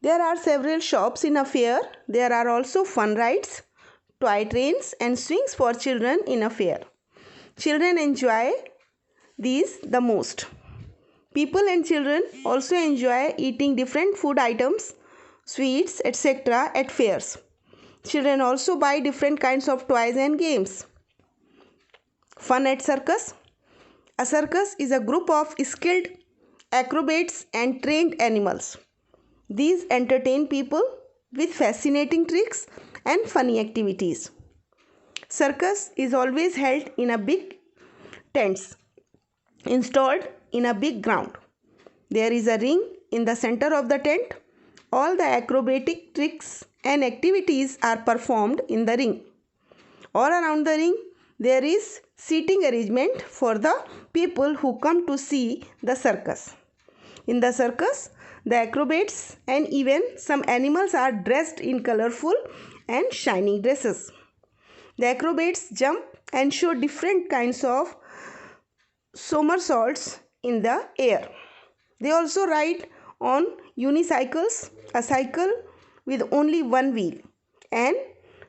There are several shops in a fair. There are also fun rides, toy trains and swings for children in a fair. Children enjoy these the most. People and children also enjoy eating different food items, sweets, etc. at fairs. Children also buy different kinds of toys and games. Fun at circus. A circus is a group of skilled acrobats and trained animals. These entertain people with fascinating tricks and funny activities. Circus is always held in a big tents installed in a big ground. There is a ring in the center of the tent. All the acrobatic tricks and activities are performed in the ring. All around the ring there is seating arrangement for the people who come to see the circus. In the circus, the acrobats and even some animals are dressed in colorful and shining dresses. The acrobats jump and show different kinds of somersaults in the air. They also ride on unicycles, a cycle with only one wheel, and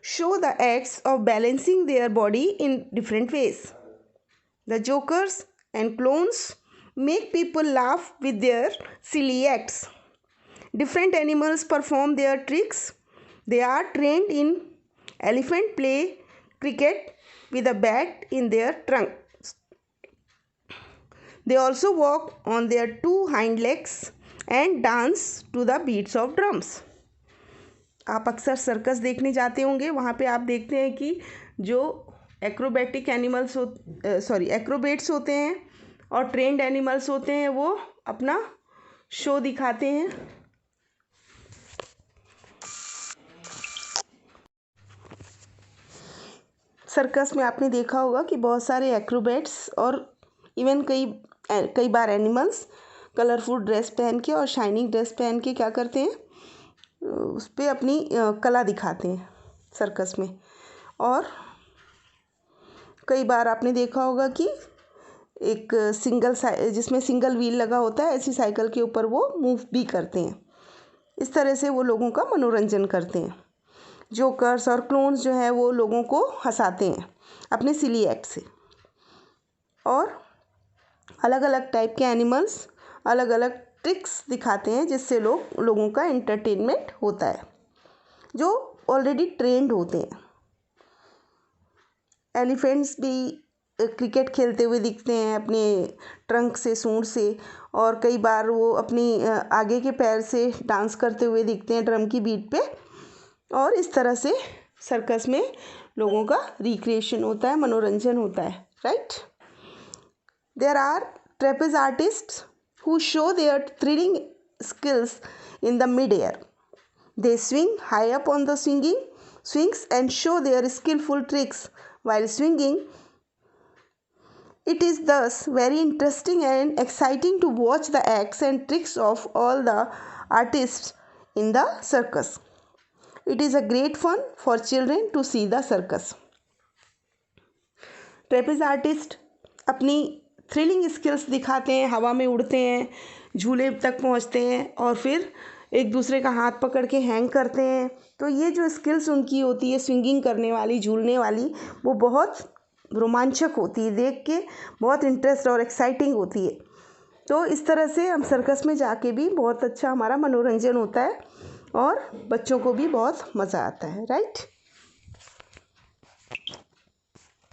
show the acts of balancing their body in different ways. The jokers and clowns make people laugh with their silly acts. Different animals perform their tricks. They are trained in elephant play cricket with a bat in their trunk. They also walk on their two hind legs and dance to the beats of drums. आप अक्सर circus देखने जाते होंगे, वहाँ पे आप देखते हैं कि जो एक्रोबेटिक एनिमल्स एक्रोबेट्स होते हैं और ट्रेंड एनिमल्स होते हैं वो अपना शो दिखाते हैं. सर्कस में आपने देखा होगा कि बहुत सारे एक्रोबेट्स और इवन कई बार एनिमल्स कलरफुल ड्रेस पहन के और शाइनिंग ड्रेस पहन के क्या करते हैं, उस पर अपनी कला दिखाते हैं सर्कस में. और कई बार आपने देखा होगा कि एक जिसमें सिंगल व्हील लगा होता है, ऐसी साइकिल के ऊपर वो मूव भी करते हैं. इस तरह से वो लोगों का मनोरंजन करते हैं. जोकर्स और क्लोन्स जो है वो लोगों को हंसाते हैं अपने सिली एक्ट से. और अलग अलग टाइप के एनिमल्स अलग अलग ट्रिक्स दिखाते हैं जिससे लोगों का एंटरटेनमेंट होता है, जो ऑलरेडी ट्रेंड होते हैं. एलिफेंट्स भी क्रिकेट खेलते हुए दिखते हैं अपने ट्रंक से, सूंड से, और कई बार वो अपनी आगे के पैर से डांस करते हुए दिखते हैं ड्रम की बीट पे. और इस तरह से सर्कस में लोगों का रिक्रिएशन होता है, मनोरंजन होता है. Right. There are trapeze artists who show their thrilling skills in the mid-air. They swing high up on the swings and show their skillful tricks while swinging. It is thus very interesting and exciting to watch the acts and tricks of all the artists in the circus. It is a great fun for children to see the circus. Trapeze artist अपनी thrilling skills दिखाते हैं, हवा में उड़ते हैं, झूले तक पहुंचते हैं और फिर एक दूसरे का हाथ पकड़ के हैंग करते हैं. तो ये जो स्किल्स उनकी होती है स्विंगिंग करने वाली, झूलने वाली, वो बहुत रोमांचक होती है, देख के बहुत इंटरेस्ट और एक्साइटिंग होती है. तो इस तरह से हम सर्कस में जाके भी बहुत अच्छा हमारा मनोरंजन होता है और बच्चों को भी बहुत मज़ा आता है. राइट.